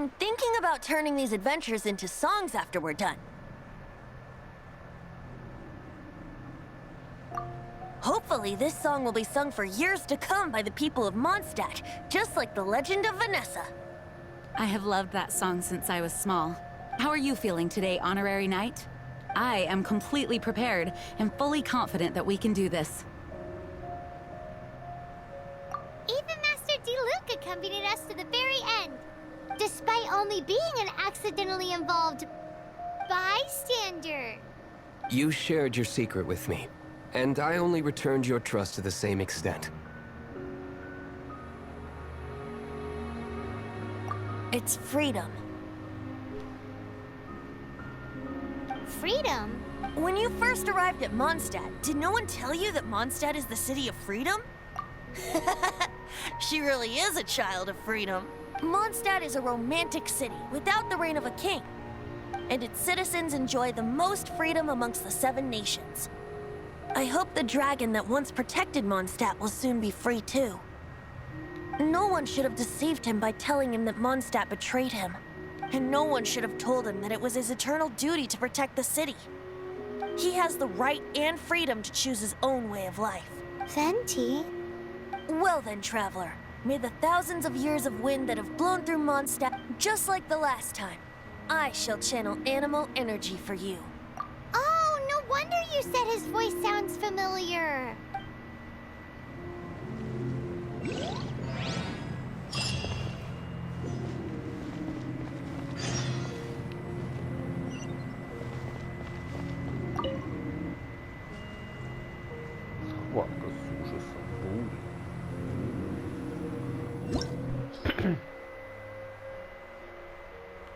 I'm thinking about turning these adventures into songs after we're done. Hopefully, this song will be sung for years to come by the people of Mondstadt, just like the legend of Vanessa. I have loved that song since I was small. How are you feeling today, Honorary Knight? I am completely prepared and fully confident that we can do this. Even Master D-Luke accompanied us to the very end, despite only being an accidentally involved bystander. You shared your secret with me, and I only returned your trust to the same extent. It's freedom. Freedom? When you first arrived at Mondstadt, did no one tell you that Mondstadt is the city of freedom? She really is a child of freedom. Mondstadt is a romantic city without the reign of a king, and its citizens enjoy the most freedom amongst the 7 nations. I hope the dragon that once protected Mondstadt will soon be free too. No one should have deceived him by telling him that Mondstadt betrayed him. And no one should have told him that it was his eternal duty to protect the city. He has the right and freedom to choose his own way of life. Venti? Well then, traveler, may the thousands of years of wind that have blown through Mondstadt, just like the last time, I shall channel animal energy for you. Oh, no wonder you said his voice sounds familiar. Схватка с ужасом.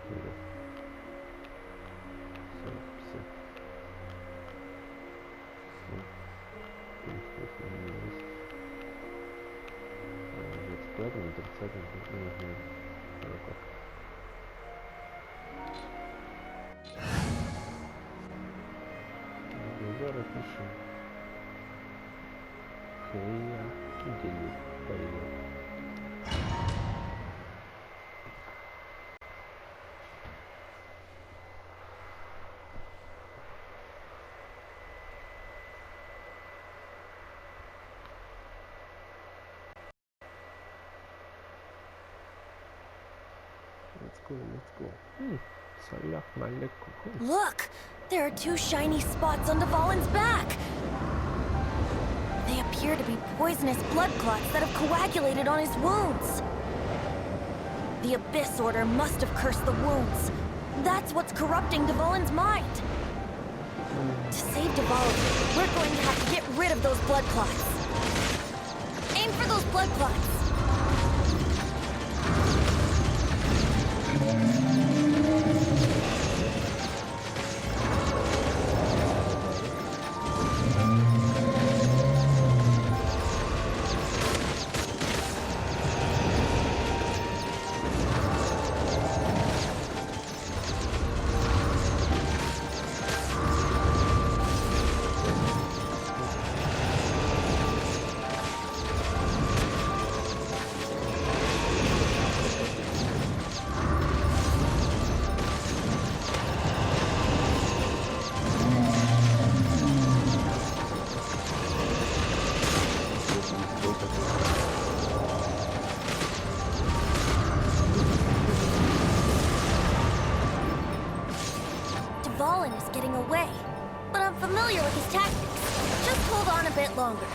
Бури. Зараз пишем. Фея делит поедет. Let's go, let's go. Salah alaikum. Look! There are 2 shiny spots on Dvalin's back! They appear to be poisonous blood clots that have coagulated on his wounds. The Abyss Order must have cursed the wounds. That's what's corrupting Dvalin's mind. To save Dvalin, we're going to have to get rid of those blood clots. Aim for those blood clots. Dvalin is getting away, but I'm familiar with his tactics. Just hold on a bit longer.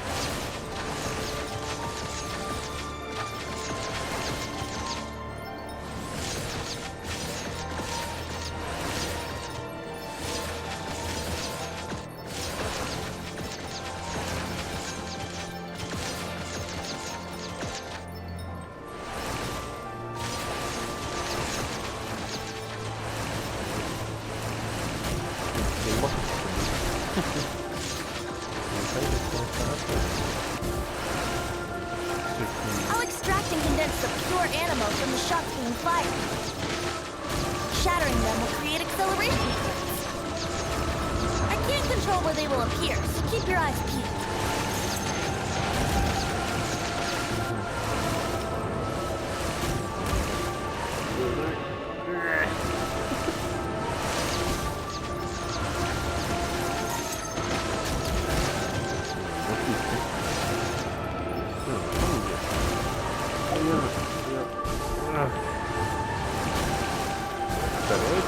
I'll extract and condense the pure animo from the shots being fired. Shattering them will create acceleration effects. I can't control where they will appear, so keep your eyes peeled. Второй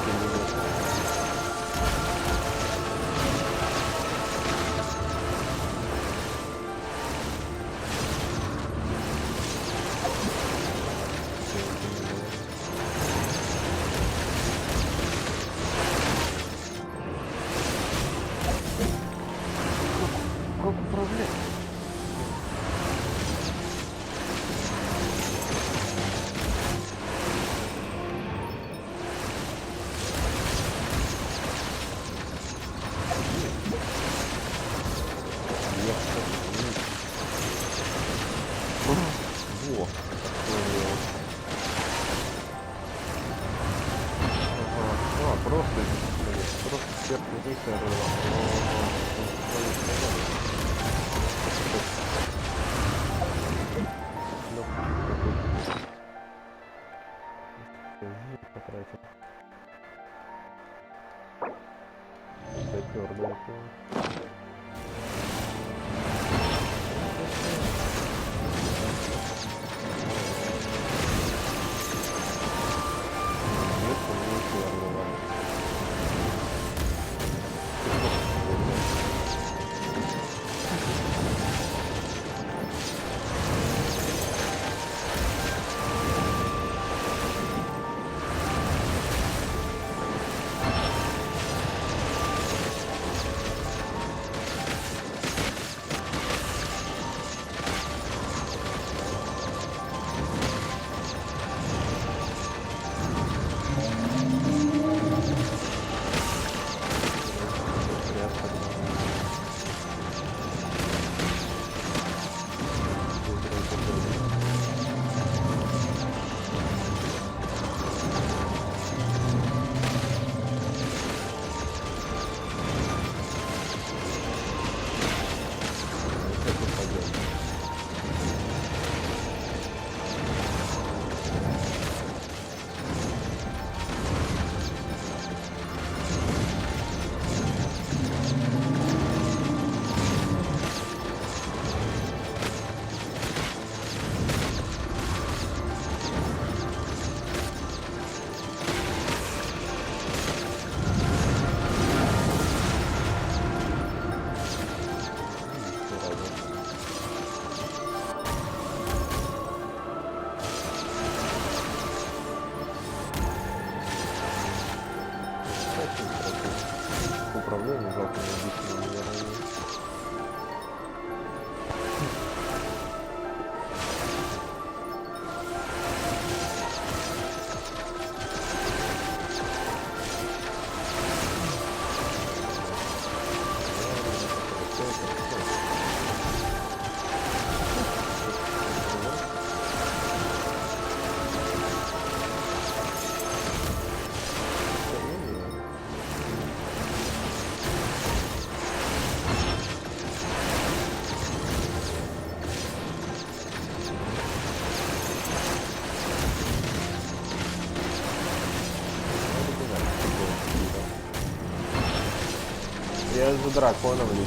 минут. Как управлять? Во, ага, просто серп не потратил. Твердо. Управление жалко не объяснил, наверное. Я за драконом лечу.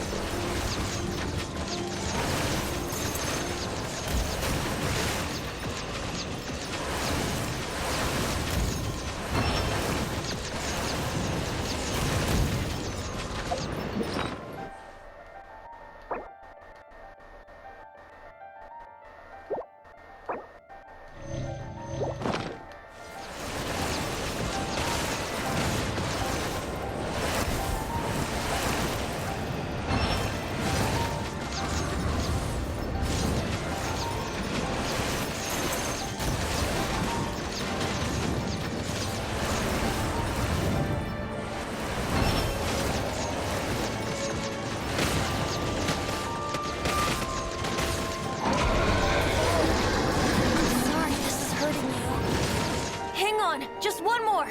Just one more!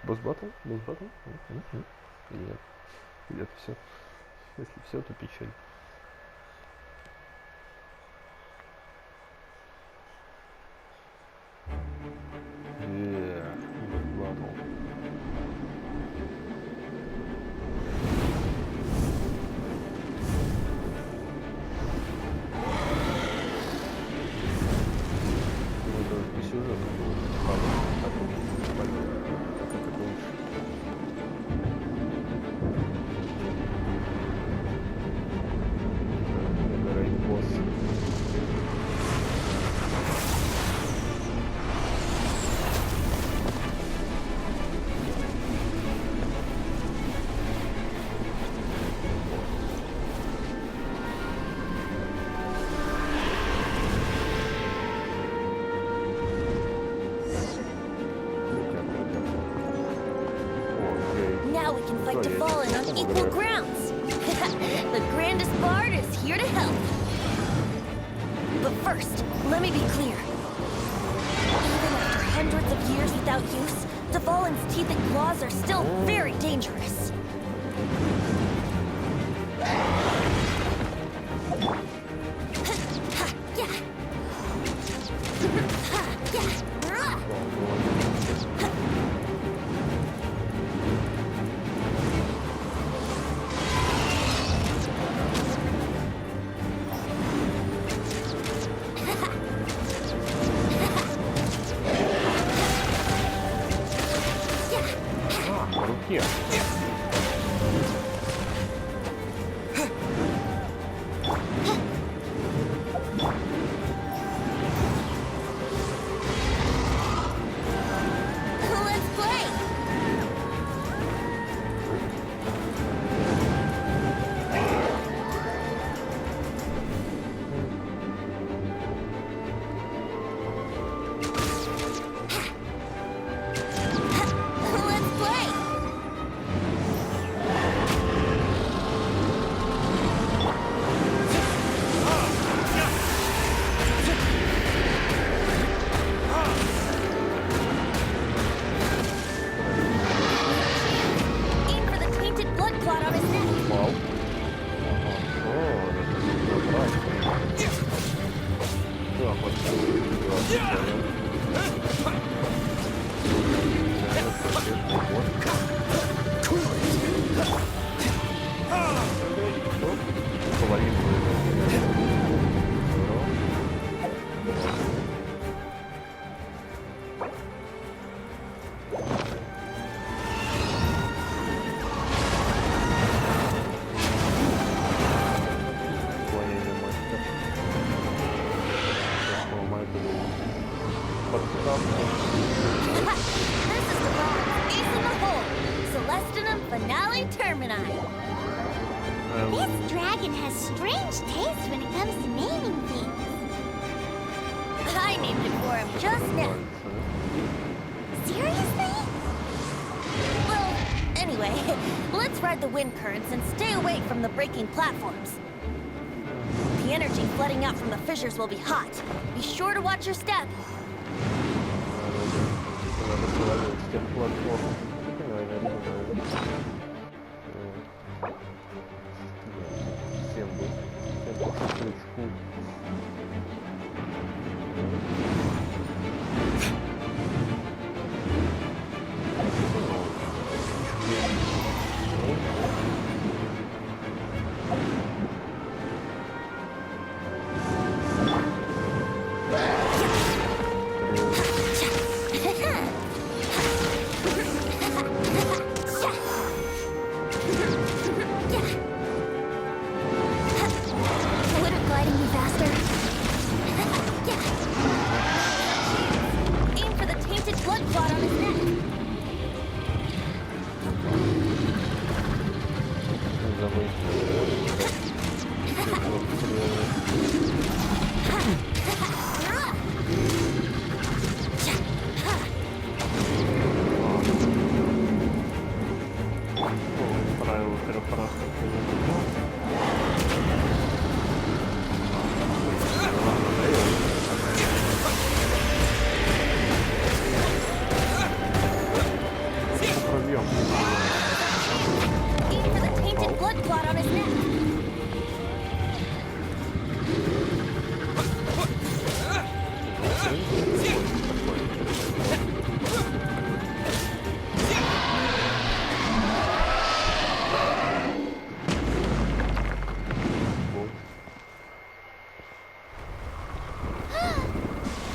Босс-баттл? Босс-баттл? Нет. Нет, все. Если все, то печаль. Босс-баттл. the grandest bard is here to help. But first, let me be clear. Even after hundreds of years without use, Dvalin's teeth and claws are still very dangerous. Here. Let's play! Let's play! Aim for the tainted blood clot on his neck. Вау. This is the wrong ace in the hole. Celestinum Finale Termini. This dragon has strange taste when it comes to naming things. I named it for him just now. Seriously? Well, anyway, let's ride the wind currents and stay away from the breaking platforms. The energy flooding out from the fissures will be hot. Be sure to watch your step. Would it gliding be faster? Aim for the tainted blood clot on his neck. Aim for the tainted blood clot on his neck.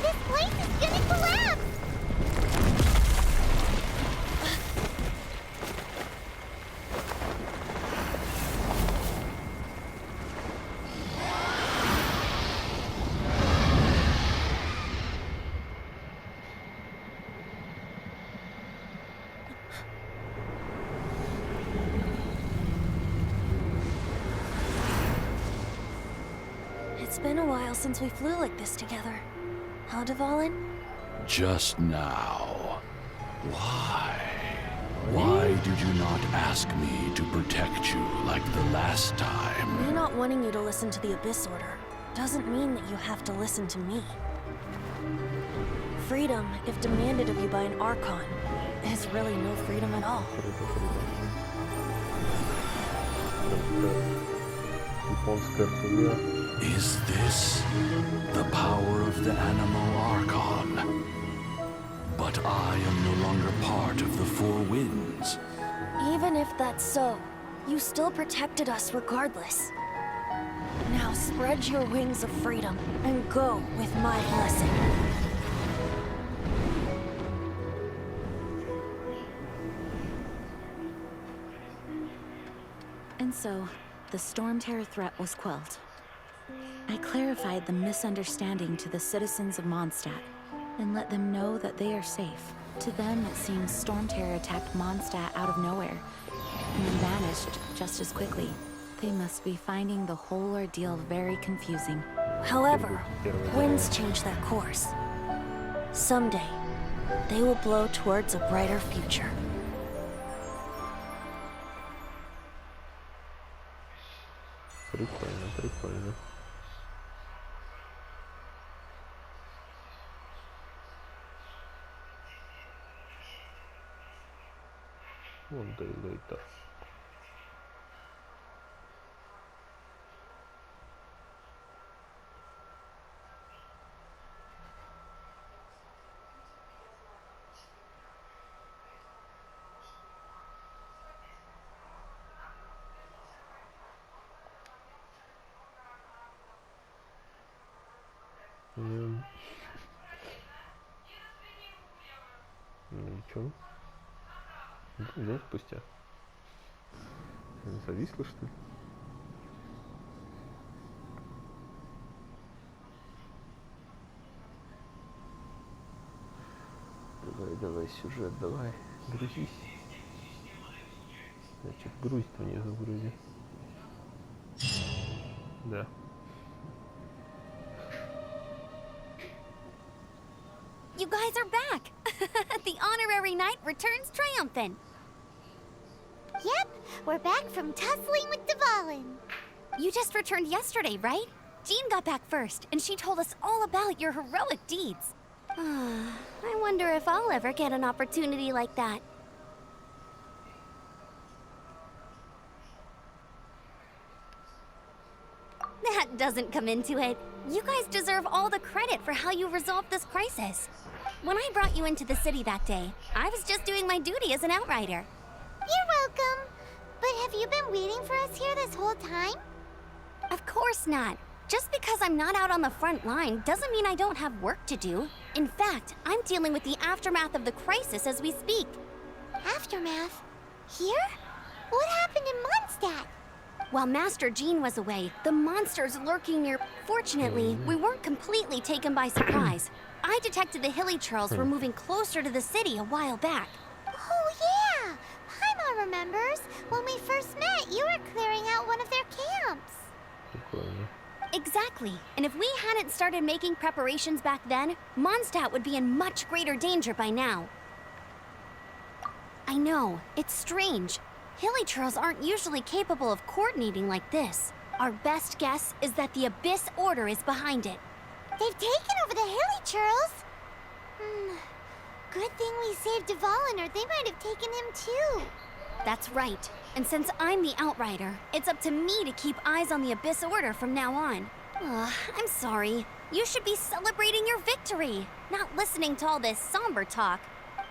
This place is gonna collapse! It's been a while since we flew like this together. Huh, Dvalin? Just now. Why? Why did you not ask me to protect you like the last time? Me not wanting you to listen to the Abyss Order doesn't mean that you have to listen to me. Freedom, if demanded of you by an Archon, is really no freedom at all. Is this the power of the Animal Archon? But I am no longer part of the Four Winds. Even if that's so, you still protected us regardless. Now spread your wings of freedom and go with my blessing. And so, the Storm Terror threat was quelled. I clarified the misunderstanding to the citizens of Mondstadt and let them know that they are safe. To them, it seems Storm Terror attacked Mondstadt out of nowhere and then vanished just as quickly. They must be finding the whole ordeal very confusing. However, winds change their course. Someday, they will blow towards a brighter future. Прикольно, прикольно. One day later. Ну и чё? 2 дня спустя. Зависло, что ли? Давай, давай, сюжет, давай, грузись. Значит, грузь внизу вроде. Да. You guys are back! The honorary knight returns triumphant. Yep, we're back from tussling with Dvalin. You just returned yesterday, right? Jean got back first, and she told us all about your heroic deeds. I wonder if I'll ever get an opportunity like that. That doesn't come into it. You guys deserve all the credit for how you resolved this crisis. When I brought you into the city that day, I was just doing my duty as an outrider. You're welcome. But have you been waiting for us here this whole time? Of course not. Just because I'm not out on the front line doesn't mean I don't have work to do. In fact, I'm dealing with the aftermath of the crisis as we speak. Aftermath? Here? What happened in Mondstadt? While Master Jean was away, the monsters lurking near... Fortunately, we weren't completely taken by surprise. I detected the Hilly Churls were moving closer to the city a while back. Oh, yeah! Paimon remembers. When we first met, you were clearing out one of their camps. Прикольно. Exactly. And if we hadn't started making preparations back then, Mondstadt would be in much greater danger by now. I know, it's strange. Hilly Churls aren't usually capable of coordinating like this. Our best guess is that the Abyss Order is behind it. They've taken over the Hilly Churls? Good thing we saved Dvalin, or they might have taken him too. That's right. And since I'm the Outrider, it's up to me to keep eyes on the Abyss Order from now on. I'm sorry. You should be celebrating your victory, not listening to all this somber talk.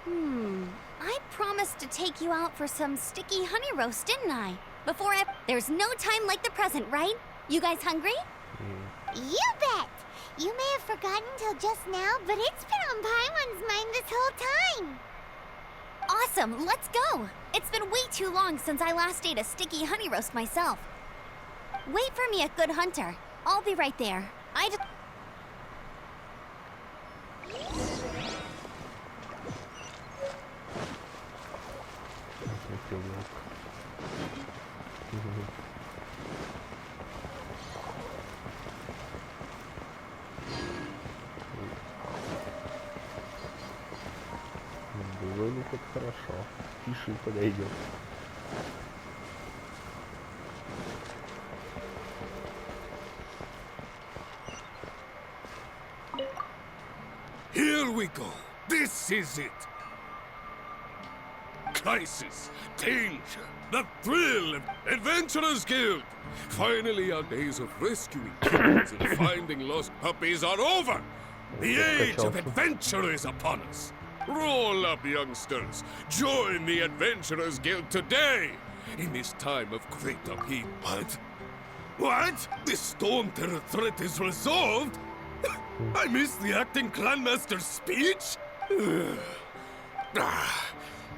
I promised to take you out for some sticky honey roast, didn't I? There's no time like the present, right? You guys hungry? You bet! You may have forgotten till just now, but it's been on Paimon's mind this whole time. Awesome, let's go! It's been way too long since I last ate a sticky honey roast myself. Wait for me at Good Hunter. I'll be right there. Вроде как хорошо. Пиши, подойдет. we go. This is it. Crisis, danger, the thrill of Adventurers Guild. Finally, our days of rescuing kittens and finding lost puppies are over. The age of adventure is upon us. Roll up, youngsters. Join the Adventurers Guild today. In this time of great upheaval. What? The Storm Terror threat is resolved? I missed the acting clanmaster's speech?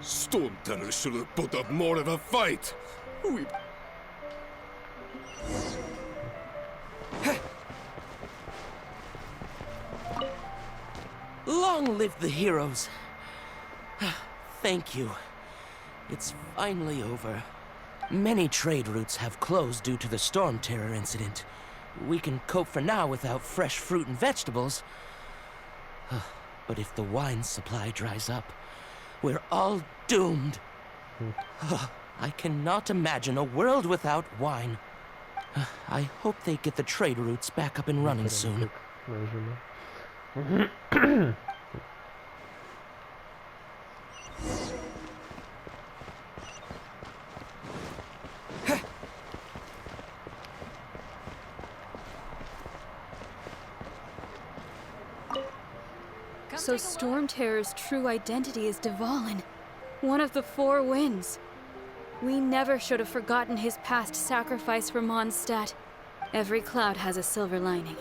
Storm Terror should have put up more of a fight. We... Long live the heroes. Thank you. It's finally over. Many trade routes have closed due to the Storm Terror incident. We can cope for now without fresh fruit and vegetables. But if the wine supply dries up, we're all doomed. I cannot imagine a world without wine. I hope they get the trade routes back up and running soon. So Storm Terror's true identity is Dvalin, one of the Four Winds. We never should have forgotten his past sacrifice for Mondstadt. Every cloud has a silver lining.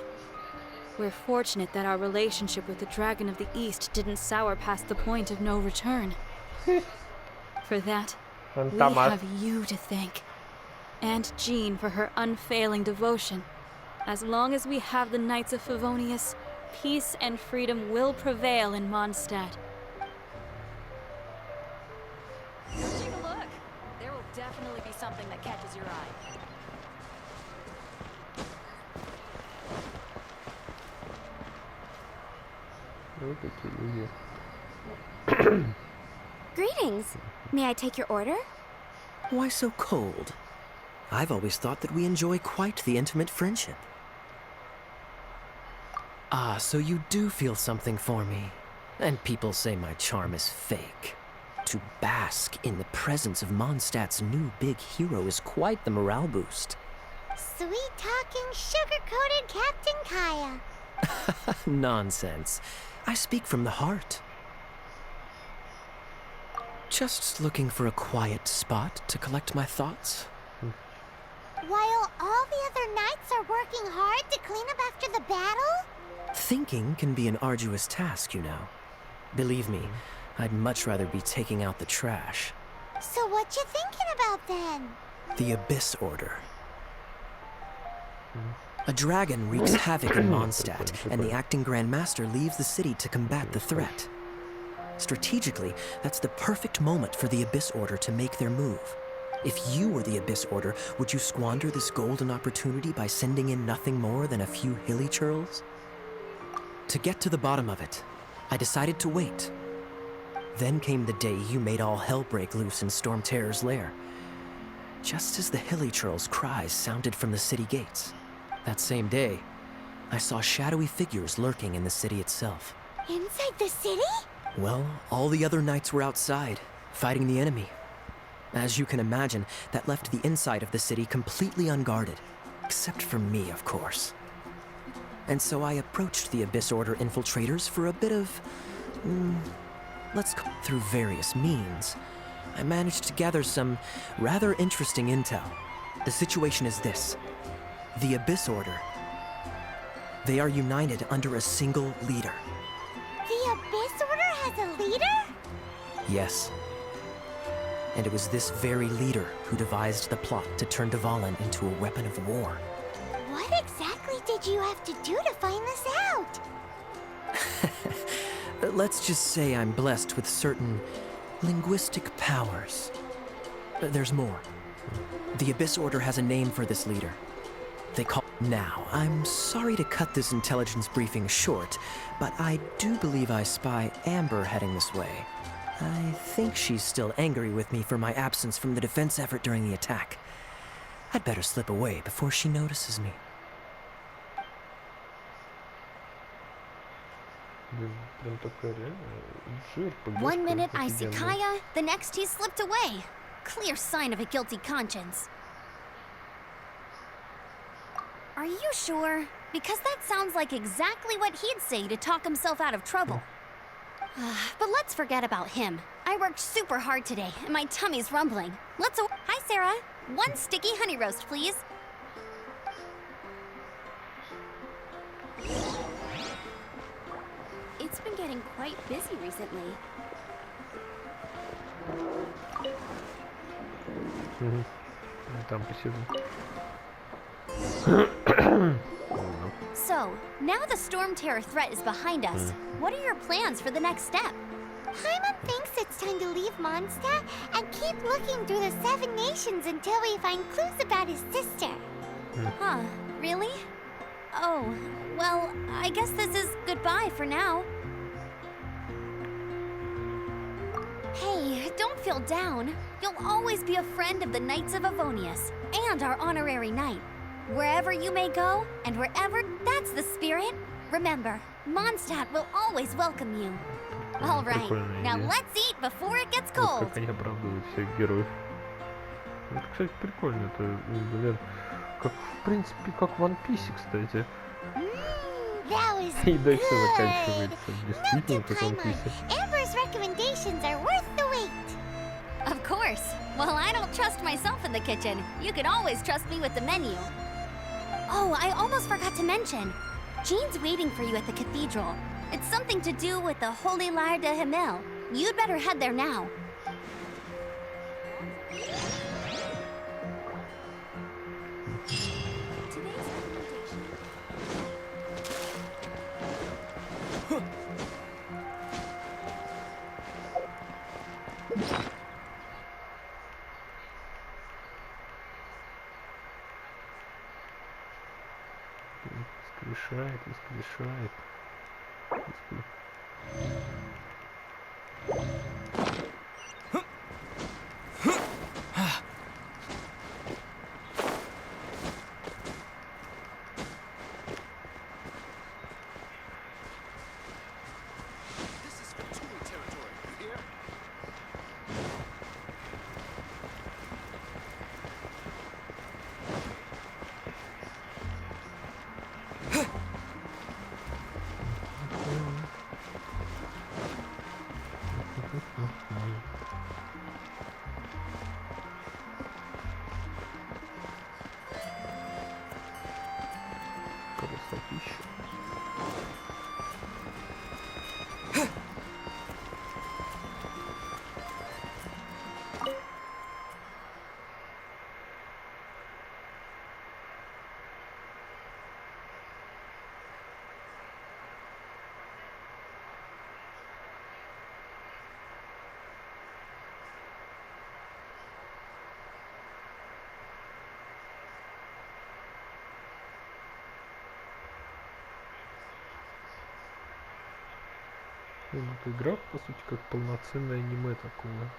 We're fortunate that our relationship with the Dragon of the East didn't sour past the point of no return. For that, we have you to thank. And Jean for her unfailing devotion. As long as we have the Knights of Favonius, peace and freedom will prevail in Mondstadt. Take a look. There will definitely be something that catches your eye. Greetings. May I take your order? Why so cold? I've always thought that we enjoy quite the intimate friendship. Ah, so you do feel something for me. And people say my charm is fake. To bask in the presence of Mondstadt's new big hero is quite the morale boost. Sweet-talking, sugar-coated Captain Kaya. Nonsense. I speak from the heart. Just looking for a quiet spot to collect my thoughts. While all the other knights are working hard to clean up after the battle? Thinking can be an arduous task, you know. Believe me, I'd much rather be taking out the trash. So what you thinking about then? The Abyss Order. A dragon wreaks havoc in Mondstadt, and the acting Grand Master leaves the city to combat the threat. Strategically, that's the perfect moment for the Abyss Order to make their move. If you were the Abyss Order, would you squander this golden opportunity by sending in nothing more than a few hilly churls? To get to the bottom of it, I decided to wait. Then came the day you made all hell break loose in Storm Terror's lair. Just as the hilly churls' cries sounded from the city gates. That same day, I saw shadowy figures lurking in the city itself. Inside the city? Well, all the other knights were outside, fighting the enemy. As you can imagine, that left the inside of the city completely unguarded. Except for me, of course. And so I approached the Abyss Order infiltrators for a bit of... let's go through various means. I managed to gather some rather interesting intel. The situation is this. The Abyss Order. They are united under a single leader. The Abyss Order has a leader? Yes. And it was this very leader who devised the plot to turn Dvalin into a weapon of war. What exactly did you have to do to find this out? Let's just say I'm blessed with certain linguistic powers. There's more. The Abyss Order has a name for this leader. They call... Now, I'm sorry to cut this intelligence briefing short, but I do believe I spy Amber heading this way. I think she's still angry with me for my absence from the defense effort during the attack. I'd better slip away before she notices me. Блин, прям такая реально жир, One minute I see офигенная. Kaya, the next he slipped away. Clear sign of a guilty conscience. Are you sure? Because that sounds like exactly what he'd say to talk himself out of trouble. But let's forget about him. I worked super hard today, and my tummy's rumbling. Hi, Sarah. One sticky honey roast, please. It's been getting quite busy recently. Там посижу. So, now the Storm Terror threat is behind us. What are your plans for the next step? Paimon thinks it's time to leave Mondstadt and keep looking through the 7 nations until we find clues about his sister. Huh, really? Oh, well, I guess this is goodbye for now. Hey, don't feel down. You'll always be a friend of the Knights of Avonius and our honorary knight. Wherever you may go, and wherever, that's the spirit. Remember, Mondstadt will always welcome you. All right, now let's eat before it gets Вот cold. как они оправдывают всех героев. Это, кстати, прикольно. Это, блин, как, в принципе, как в One Piece, кстати. That was И дальше good. заканчивается. Действительно, Note to как в One Paimon, Piece. Amber's recommendations are worth the wait. Of course. Well, I don't trust myself in the kitchen. You can always trust me with the menu. Oh, I almost forgot to mention. Jean's waiting for you at the cathedral. It's something to do with the Holy Lyre de Himmel. You'd better head there now. Today's recommendation. Воскрешает. Господи. Красотища. Ну, эта игра, по сути, как полноценное аниме такое.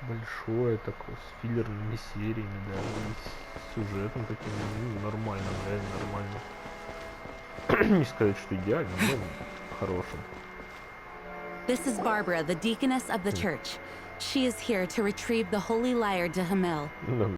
Большое такое, с филлерными сериями, да, и с сюжетом таким, ну, нормально, реально нормально. Не сказать, что идеально, но хорошим. This is Barbara, the deaconess of the church. She is here to retrieve the Holy Lyre de Himmel. Ну,